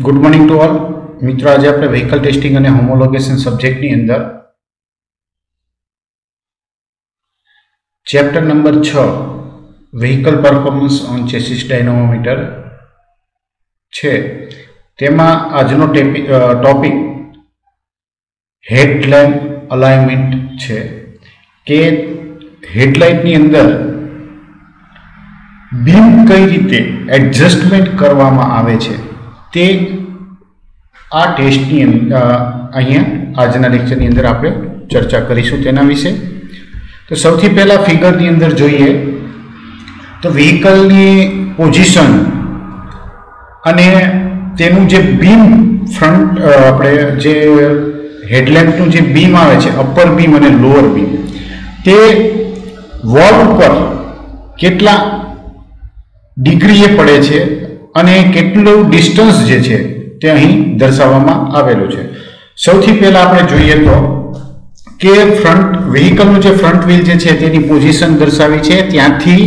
Good morning to all मित्रों। आज આપણે વ્હીકલ ટેસ્ટિંગ અને હોમોલોગેશન સબ્જેક્ટની અંદર chapter number 6 vehicle performance on chassis dynamometer છે। તેમાં આજનો ટોપિક હેડલાઇટ અલાઇનમેન્ટ છે કે હેડલાઇટની અંદર બીમ કઈ રીતે એડજસ્ટમેન્ટ કરવામાં આવે છે તે આ ટેસ્ટની અહીંયા આજના લેક્ચરની અંદર આપણે ચર્ચા કરીશું તેના વિશે। તો સૌથી પહેલા ફિગરની અંદર જોઈએ તો વ્હીકલની પોઝિશન અને તેનું જે બીમ ફ્રન્ટ આપણે જે હેડલેમ્પનું જે બીમ આવે છે અપર બીમ અને લોઅર બીમ તે વોલ ઉપર કેટલા ડિગ્રીએ પડે છે અને કેટલું ડિસ્ટન્સ જે છે તે અહીં દર્શાવવામાં આવેલું છે। સૌથી પહેલા આપણે જોઈએ તો કે ફ્રન્ટ વ્હીકલનું જે ફ્રન્ટ વ્હીલ જે છે તેની પોઝિશન દર્શાવી છે ત્યાંથી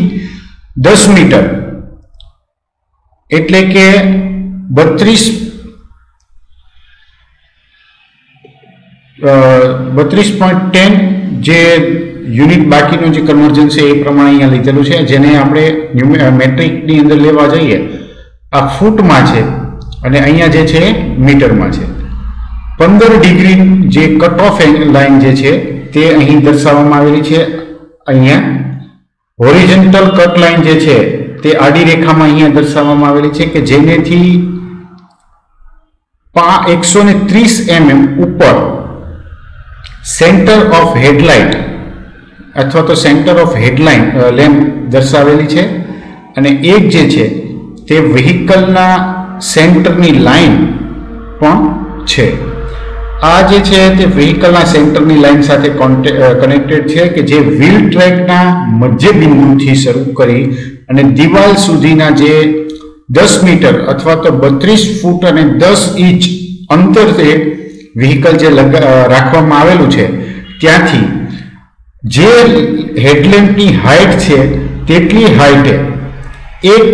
10 મીટર એટલે કે 32.10 જે યુનિટ બાકીનું જે કન્વર્ઝન છે એ પ્રમાણે અહીંયા લીધેલું છે, જેને આપણે મેટ્રિકની અંદર લેવા જઈએ આ ફૂટમાં છે અને અહીંયા જે છે મીટરમાં છે। 15 ડિગ્રી જે કટ ઓફ લાઇન જે છે તે અહીં દર્શાવવામાં આવેલી છે। અહીંયા હોરિઝોન્ટલ કટ લાઇન જે છે તે આડી રેખામાં અહીંયા દર્શાવવામાં આવેલી છે કે જેનેથી 130 mm ઉપર સેન્ટર ઓફ હેડલાઇટ અથવા તો સેન્ટર ઓફ હેડલાઇન લેમ્પ દર્શાવેલી છે અને એક જે છે તે વ્હીકલના સેન્ટરની લાઇન પણ છે। આ જે છે તે વ્હીકલના સેન્ટરની લાઇન સાથે કનેક્ટેડ છે કે જે વ્હીલ ટ્રેકના મધ્ય બિંદુથી શરૂ કરી અને દિવાલ સુધીના જે 10 મીટર અથવા તો 32 ફૂટ અને 10 ઇંચ અંતરે વ્હીકલ જે રાખવામાં આવેલું છે ત્યાંથી જે હેડલેમ્પની હાઇટ છે તેટલી હાઇટે એક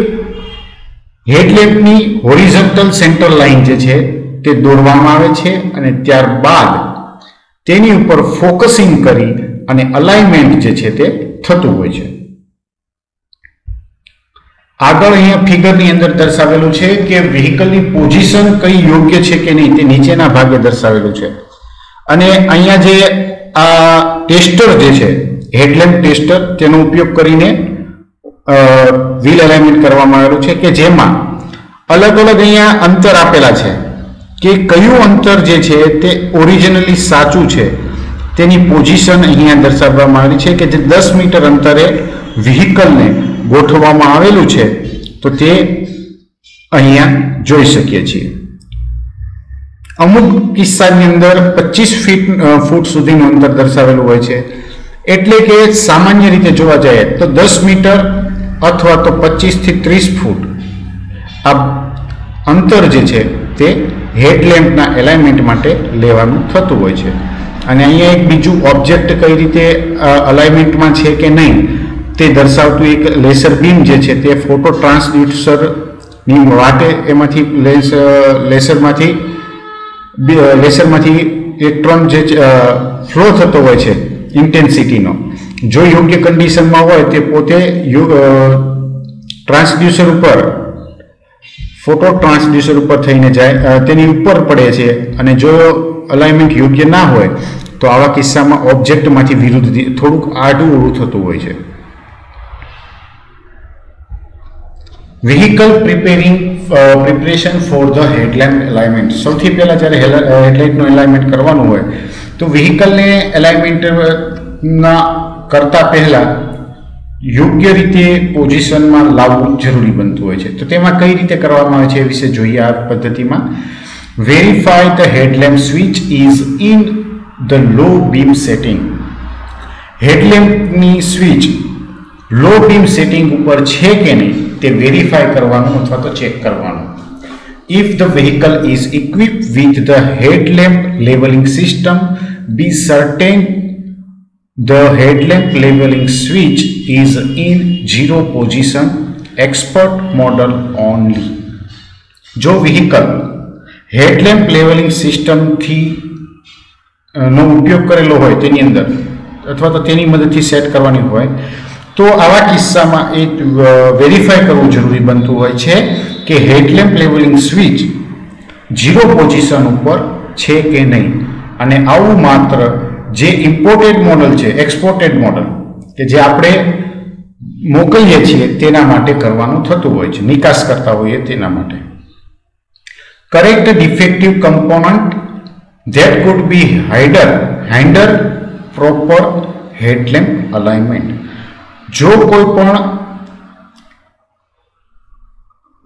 હેડલેમ્પની હોરિઝોન્ટલ સેન્ટર લાઇન જે છે તે દોરવામાં આવે છે અને ત્યારબાદ તેની ઉપર ફોકસિંગ કરી અને અલાઇનમેન્ટ જે છે તે થતું હોય છે। આગળ અહીંયા ફિગરની અંદર દર્શાવેલું છે કે વ્હીકલની પોઝિશન કઈ યોગ્ય છે કે નહીં તે નીચેના ભાગે દર્શાવેલું છે અને અહીંયા જે આ ટેસ્ટર જે છે હેડલેમ્પ ટેસ્ટર તેનો ઉપયોગ કરીને વ્હીલ અલાઇનમેન્ટ કરવામાં આવેલું છે કે જેમાં અલગ અલગ અહીંયા અંતર આપેલા છે કે કયું અંતર જે છે તે ઓરિજિનલી સાચું છે તેની પોઝિશન અહીંયા દર્શાવવામાં આવેલી છે કે જે 10 મીટર અંતરે વ્હીકલને ગોઠવવામાં આવેલું છે તો તે અહીંયા જોઈ શકીએ છીએ। અમુક કિસ્સાની અંદર 25 ફૂટ સુધીનું અંતર દર્શાવેલું હોય છે એટલે કે સામાન્ય રીતે જોવા જઈએ તો 10 મીટર અથવા તો 25 થી 30 ફૂટ આ અંતર જે છે તે હેડલેમ્પના એલાઇનમેન્ટ માટે લેવાનું થતું હોય છે। અને અહીંયા એક બીજું ઓબ્જેક્ટ કઈ રીતે અલાઇનમેન્ટમાં છે કે નહીં તે દર્શાવતું એક લેસર બીમ જે છે તે ફોટો ટ્રાન્સડ્યુસરની વાટે એમાંથી લેસરમાંથી ઇલેક્ટ્રોન જે ફ્લો થતો હોય છે ઇન્ટેન્સિટીનો જો યોગ્ય કન્ડિશનમાં હોય તે પોતે ટ્રાન્સડ્યુસર ઉપર ફોટો ટ્રાન્સડ્યુસર ઉપર થઈને જાય તેની ઉપર પડે છે અને જો અલાઇનમેન્ટ યોગ્ય ના હોય તો આવા કિસ્સામાં ઓબ્જેક્ટમાંથી વિરુદ્ધ થોડુંક આડું ઊળું થતું હોય છે। Vehicle preparation for the headlight alignment. સૌથી પહેલાં જ્યારે હેડલાઇટનું એલાઇનમેન્ટ કરવાનું હોય તો વ્હીકલને એલાઇનમેન્ટના કરતાં પહેલાં યોગ્ય રીતે પોઝિશનમાં લાવવું જરૂરી બનતું હોય છે। તો તેમાં કઈ રીતે કરવામાં આવે છે એ વિશે જોઈએ આ પદ્ધતિમાં। Verify the headlamp switch is in the low beam setting. હેડલેમ્પની સ્વિચ લો બીમ સેટિંગ ઉપર છે કે નહીં તે વેરીફાઈ કરવાનું અથવા તો ચેક કરવાનું। If the vehicle is equipped with the headlamp leveling system be certain the headlamp leveling switch is in 0 position expert model only. જો વ્હીકલ હેડલેમ્પ લેવલિંગ સિસ્ટમથી નો ઉપયોગ કરેલો હોય તેની અંદર અથવા તો તેની મદદથી સેટ કરવાની હોય તો આવા કિસ્સામાં એ વેરીફાઈ કરવું જરૂરી બનતું હોય છે કે હેડલેમ્પ લેવલિંગ સ્વિચ 0 પોઝિશન ઉપર છે કે નહીં. અને આવું માત્ર જે ઇમ્પોર્ટેડ મોડલ છે, એક્સપોર્ટેડ મોડલ કે જે આપણે મોકલીએ છીએ તેના માટે કરવાનું થતું હોય છે, નિકાસ કરતા હોઈએ તેના માટે. Correct defective component that could be hinder proper headlamp alignment. જો કોઈ પણ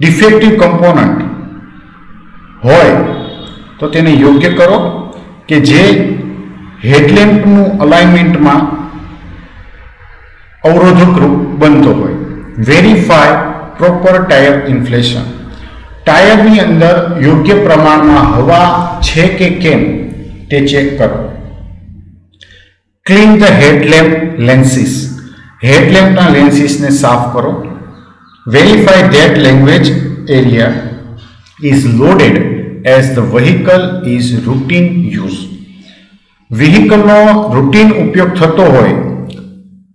ડિફેક્ટિવ કમ્પોનન્ટ હોય તો તેને યોગ્ય કરો કે જે હેડલેમ્પનું અલાઇનમેન્ટમાં અવરોધક રૂપ બનતો હોય. Verify proper tyre inflation. ટાયરની અંદર યોગ્ય પ્રમાણમાં હવા છે કે કેમ તે ચેક કરો. Clean the headlamp lenses. હેડલેમ્પના લેન્સીસને સાફ કરો. Verify that luggage area is loaded as the vehicle is routine use. વ્હીકલનો રૂટીન ઉપયોગ થતો હોય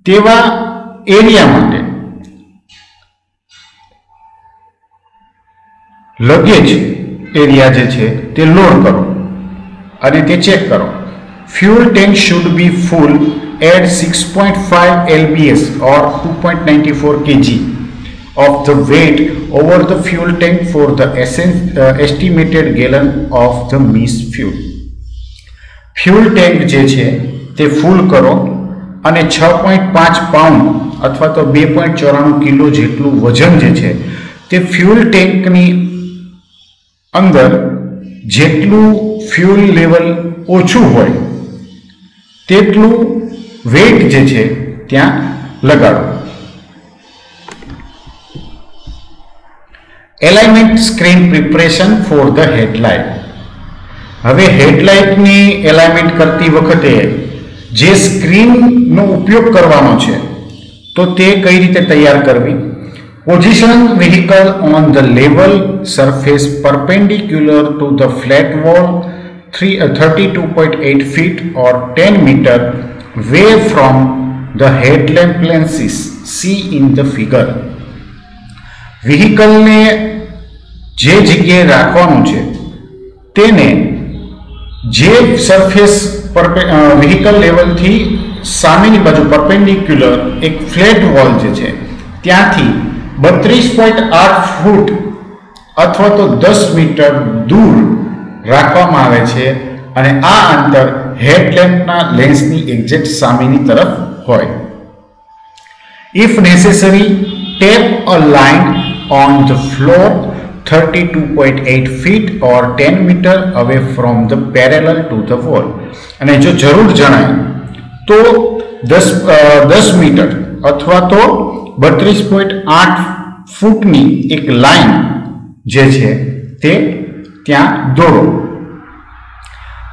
તેવા એરિયા માટે લગેજ એરિયા જે છે તે લોડ કરો અને તે ચેક કરો. Fuel tank should be full at 6.5 lbs or 2.94 kg of the weight over the fuel tank for the estimated gallon of the missed fuel. Fuel tank જે છે તે ફૂલ કરો અને 6.5 પાઉન્ડ અથવા તો 2.94 કિલો જેટલું વજન જે છે તે ફ્યુલ ટેન્કની અંદર જેટલું ફ્યુલ લેવલ ઓછું હોય તેટલું વેઇટ જે છે ત્યાં લગાડો. Alignment screen preparation for the headlight. હવે હેડલાઇટની એલાઇનમેન્ટ કરતી વખતે જે સ્ક્રીનનો ઉપયોગ કરવાનો છે તો તે કઈ રીતે તૈયાર કરવી. Position vehicle on the level surface perpendicular to the flat wall 32.8 feet or 10 meter away from the headlamp lenses. See in the figure. Vehicle ને જે જગ્યાએ રાખવાનું છે તેને જે સરફેસ વ્હીકલ લેવલથી સામેની બાજુ પરપેન્ડિક્યુલર એક ફ્લેટ વોલ જે છે ત્યાંથી 32.8 ફૂટ અથવા તો 10 મીટર દૂર રાખવામાં આવે છે અને આ અંતર હેડલેમ્પના લેન્સની એક્ઝેક્ટ સામેની તરફ હોય. If necessary tape a line on the floor 32.8 feet or 10 meter away from the parallel to the wall. અને જો જરૂર જણાય તો 10 મીટર અથવા તો 32.8 ફૂટની એક લાઈન જે છે તે ત્યાં દોરો.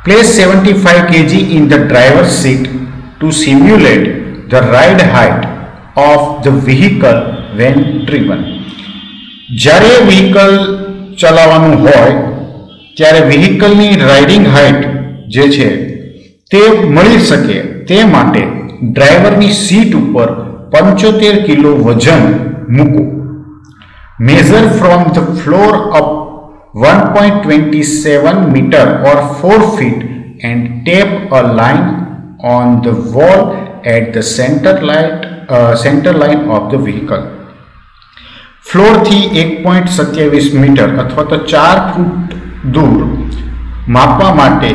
Place 75 kg in the driver's seat to simulate the ride height of the vehicle when driven. જ્યારે વ્હીકલ ચલાવવાનું હોય ત્યારે વ્હીકલની રાઇડિંગ હાઇટ જે છે તે મળી શકે તે માટે ડ્રાઈવરની સીટ ઉપર 75 કિલો વજન મૂકો. Measure from the floor up 1.27 meter or 4 feet and tape a line on the wall at the center line of the vehicle. ફ્લોરથી 1.27 મીટર અથવા તો 4 ફૂટ દૂર માપવા માટે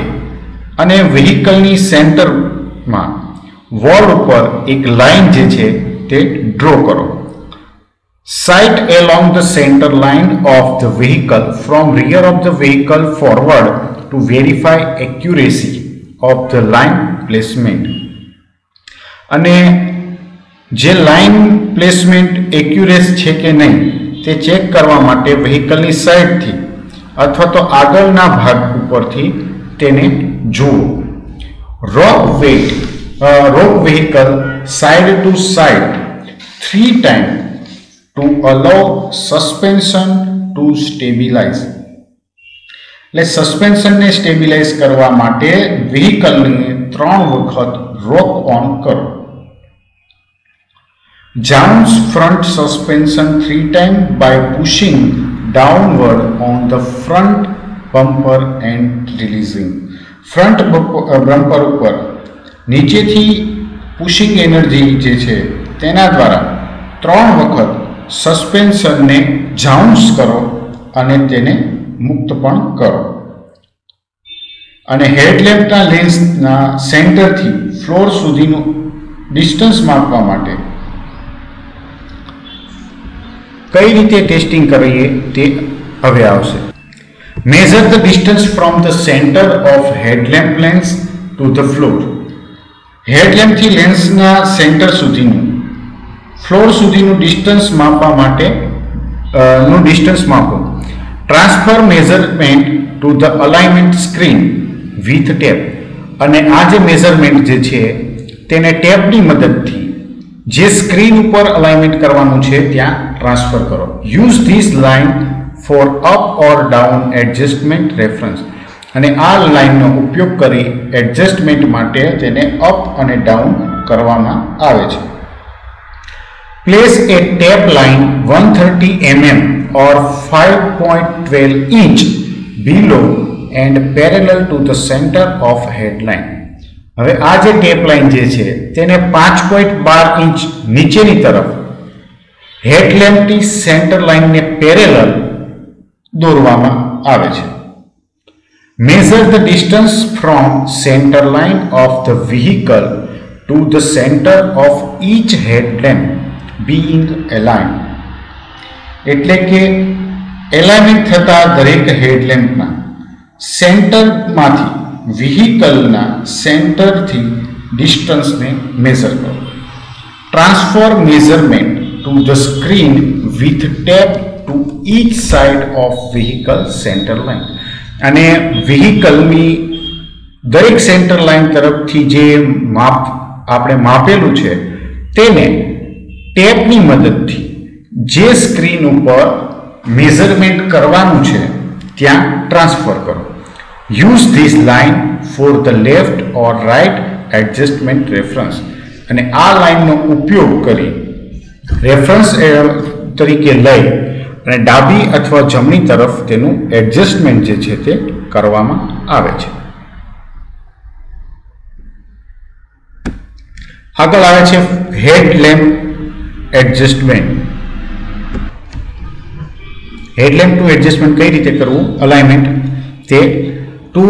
અને વ્હીકલની સેન્ટરમાં વોલ ઉપર એક લાઇન જે છે તે ડ્રો કરો. Sight along the center line of the vehicle from rear of the vehicle forward to verify accuracy of the line placement. અને જે લાઇન પ્લેસમેન્ટ એક્યુરેટ છે કે નહીં તે ચેક કરવા માટે વ્હીકલની સાઈડથી અથવા તો આગળના ભાગ ઉપરથી તેને જુઓ. Rock vehicle side to side 3 times to allow suspension to stabilize. એટલે સસ્પેન્શનને સ્ટેબિલાઇઝ કરવા માટે વ્હીકલને 3 વખત રોક ઓન કરો. Jounce front suspension 3 times by pushing downward on the front bumper and releasing. Front bumper ઉપર નીચેથી પુશિંગ એનર્જી જે છે તેના દ્વારા 3 વખત સસ્પેન્શનને જાઉન્સ કરો અને તેને મુક્ત પણ કરો. અને હેડલેમ્પના લેન્સના સેન્ટરથી ફ્લોર સુધીનું ડિસ્ટન્સ માપવા માટે કઈ રીતે ટેસ્ટિંગ કરીએ તે હવે આવશે. Measure the distance from the centre of headlamp lens to the floor. હેડલેમ્પથી લેન્સના સેન્ટર સુધીનું ફ્લોર સુધીનું ડિસ્ટન્સ માપવા માટે નું ડિસ્ટન્સ માપો. Transfer measurement to the alignment screen with tape. અને આ જે મેઝરમેન્ટ જે છે તેને ટેપની મદદથી જે સ્ક્રીન ઉપર અલાઇનમેન્ટ કરવાનું છે ત્યાં ટ્રાન્સફર કરો. Use this line for up or down adjustment reference. અને આ લાઇનનો ઉપયોગ કરી એડજસ્ટમેન્ટ માટે તેને અપ અને ડાઉન કરવામાં આવે છે. Place a tape line 130 mm or 5.12 inch below and parallel to the center of headline. હવે આ જે ટેપ લાઇન જે છે તેને 5.12 ઇંચ નીચેની તરફ હેડલેમ્પની સેન્ટર લાઇનને પેરેલલ દોરવામાં આવે છે. Measure the distance from center line of the vehicle to the center of each headlamp being aligned. એટલે કે એલાઇનમેન્ટ થતા દરેક હેડલેમ્પના સેન્ટરમાંથી વ્હીકલના સેન્ટરથી ડિસ્ટન્સને મેઝર કરો. Transfer measurement to the screen with tape to each side of vehicle centre line. અને વ્હીકલની દરેક સેન્ટર લાઇન તરફથી જે માપ આપણે માપેલું છે તેને ટેપની મદદથી જે સ્ક્રીન ઉપર મેઝરમેન્ટ કરવાનું છે ત્યાં ટ્રાન્સફર કરો. Use this line for the left or right adjustment reference. અને આ લાઇનનો ઉપયોગ કરી રેફરન્સ તરીકે લઈ અને ડાબી અથવા જમણી તરફ તેનું એડજસ્ટમેન્ટ જે છે તે કરવામાં આવે છે. આગળ આવે છે headlamp adjustment. Headlamp to adjustment કઈ રીતે કરવું અલાઇનમેન્ટ તે to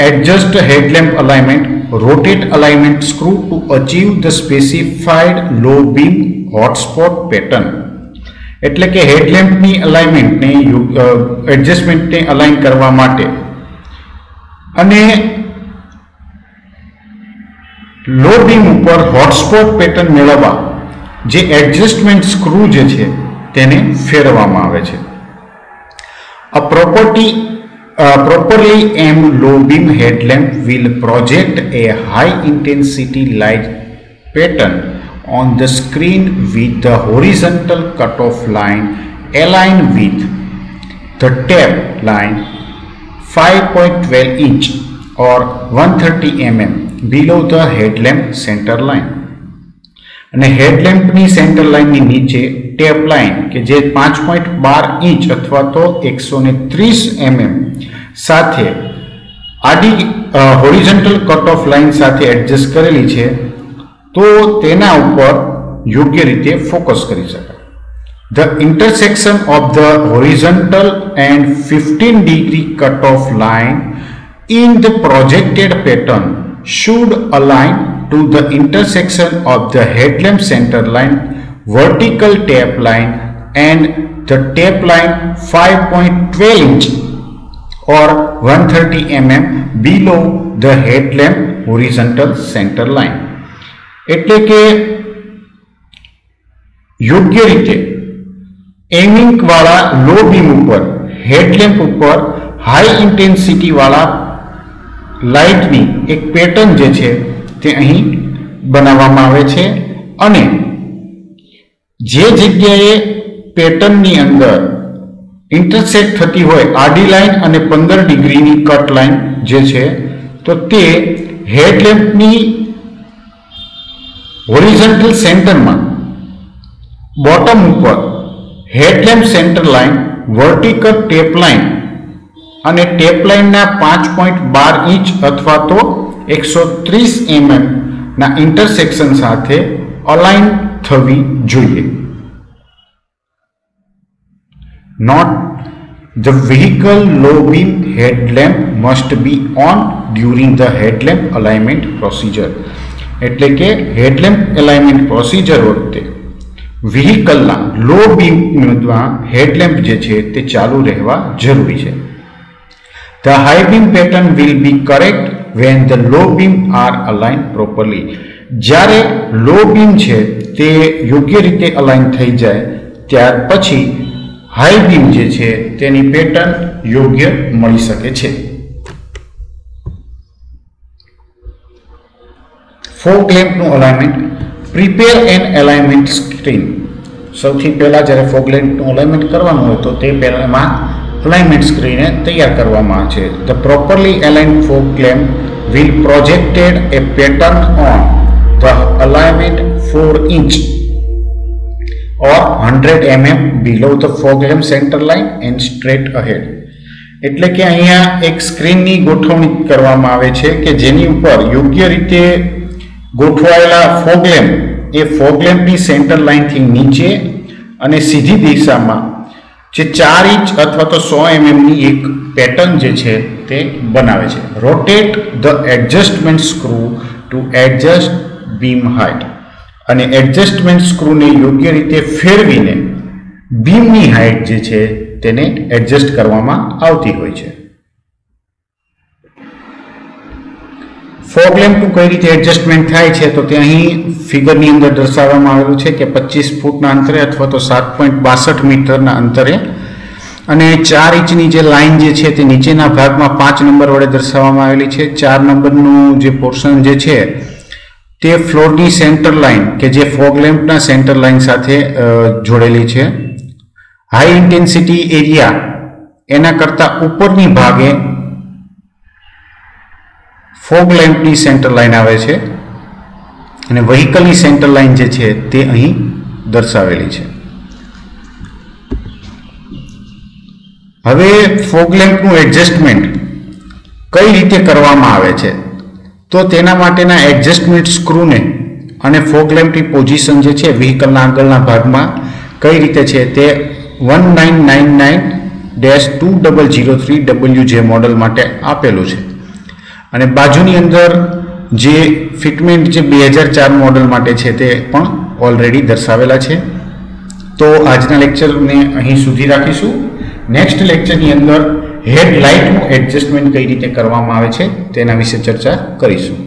adjust headlamp alignment rotate alignment screw to achieve the specified low beam hotspot pattern. એટલે કે હેડલેમ્પની અલાઇનમેન્ટને એડજસ્ટમેન્ટને અલાઇન કરવા માટે અને લો બીમ ઉપર હોટસ્પોટ પેટર્ન મેળવવા જે એડજસ્ટમેન્ટ સ્ક્રૂ જે છે તેને ફેરવવામાં આવે છે. A properly aimed low beam headlamp will project a high intensity light pattern on the screen with the horizontal cutoff line aligned with the tape line 5.12 inch or 130 mm below the headlamp center line. અને હેડલેમ્પની centre લાઇનની નીચે tap line કે જે 5.12 inch અથવા તો 130 mm સાથે આડી horizontal cut off line સાથે એડજસ્ટ કરેલી છે તો તેના ઉપર યોગ્ય રીતે ફોકસ કરી શકાય. The intersection of the horizontal and 15 degree cut off line in the projected pattern should align to the intersection of the headlamp center line, vertical tape line and the tape line 5.12 inch or 130 mm below the headlamp horizontal center line. એટલે કે યોગ્ય રીતે aiming વાળા લો beam ઉપર headlamp ઉપર high intensity વાળા લાઇટની એક pattern જે છે તે અહીં બનાવવામાં આવે છે અને જે જગ્યાએ પેટર્નની અંદર ઇન્ટરસેક્ટ થતી હોય આડી લાઈન અને 15 ડિગ્રીની કટ લાઈન જે છે તો તે હેડલેમ્પની હોરિઝોન્ટલ સેન્ટરમાં બોટમ ઉપર headlamp centre line, vertical tape line અને ટેપ લાઈનના 5.12 ઇંચ અથવા તો 130 mm ના ઇન્ટરસેક્શન સાથે અલાઇન થવી જોઈએ. Not the vehicle low beam headlamp must be on during the headlamp alignment procedure. એટલે કે હેડલેમ્પ અલાઇનમેન્ટ પ્રોસિજર વખતે વ્હીકલના લો બીમમાં હેડલેમ્પ જે છે તે ચાલુ રહેવા જરૂરી છે. The high beam pattern will be correct when the low beam are aligned properly. જ્યારે લો બીમ છે તે યોગ્ય રીતે અલાઇન થઈ જાય ત્યાર પછી હાઈ બીમ જે છે તેની પેટર્ન યોગ્ય મળી શકે છે. ફોગ લેમ્પનું alignment. Prepare an alignment screen. સૌથી પહેલા જ્યારે ફોગ લેમ્પનું અલાઇનમેન્ટ કરવાનું હોય તો તે પહેલામાં અલાઇનમેન્ટ સ્ક્રીનને તૈયાર કરવામાં આવે છે. The properly aligned fog lamp will projected a pattern on the alignment 4 inch or 100 mm below the fog lamp center line and straight ahead. એટલે કે અહીંયા એક સ્ક્રીનની ગોઠવણી કરવામાં આવે છે કે જેની ઉપર યોગ્ય રીતે ગોઠવાયેલા ફોગ લેમ્પ એ ફોગ લેમ્પની સેન્ટર લાઇનથી નીચે અને સીધી દિશામાં જે 4 ઇંચ અથવા તો 100 mm ની એક પેટર્ન જે છે તે બનાવે છે. Rotate the adjustment screw two adjust beam height. અને એડજસ્ટમેન્ટ સ્ક્રૂને યોગ્ય રીતે ફેરવીને બીમની હાઇટ જે છે તેને એડજસ્ટ કરવામાં આવતી હોય છે. ફોગ લેમ્પનું કઈ રીતે એડજસ્ટમેન્ટ થાય છે તો તે અહીં ફિગરની અંદર દર્શાવવામાં આવેલું છે કે 25 ફૂટના અંતરે અથવા તો 7.62 મીટરના અંતરે અને 4 ઇંચની જે લાઇન જે છે તે નીચેના ભાગમાં 5 નંબર વડે દર્શાવવામાં આવેલી છે. 4 નંબરનું જે પોર્શન જે છે તે ફ્લોરની સેન્ટર લાઇન કે જે ફોગ લેમ્પના સેન્ટર લાઇન સાથે જોડેલી છે. હાઈ ઇન્ટેન્સિટી એરિયા એના કરતાં ઉપરની ભાગે ફોગ લેમ્પની સેન્ટર લાઇન આવે છે અને વ્હીકલની સેન્ટર લાઇન જે છે તે અહીં દર્શાવેલી છે. હવે ફોગ લેમ્પનું એડજસ્ટમેન્ટ કઈ રીતે કરવામાં આવે છે તો તેના માટેના એડજસ્ટમેન્ટ સ્ક્રૂને અને ફોગ લેમ્પની પોઝિશન જે છે વ્હીકલના આગળના ભાગમાં કઈ રીતે છે તે 1999-2003 WJ મોડલ માટે આપેલું છે અને બાજુની અંદર જે ફિટમેન્ટ જે 2004 મોડલ માટે છે તે પણ ઓલરેડી દર્શાવેલા છે. તો આજના લેક્ચરને અહીં સુધી રાખીશું. નેક્સ્ટ લેક્ચરની અંદર હેડલાઇટનું એડજસ્ટમેન્ટ કઈ રીતે કરવામાં આવે છે તેના વિશે ચર્ચા કરીશું.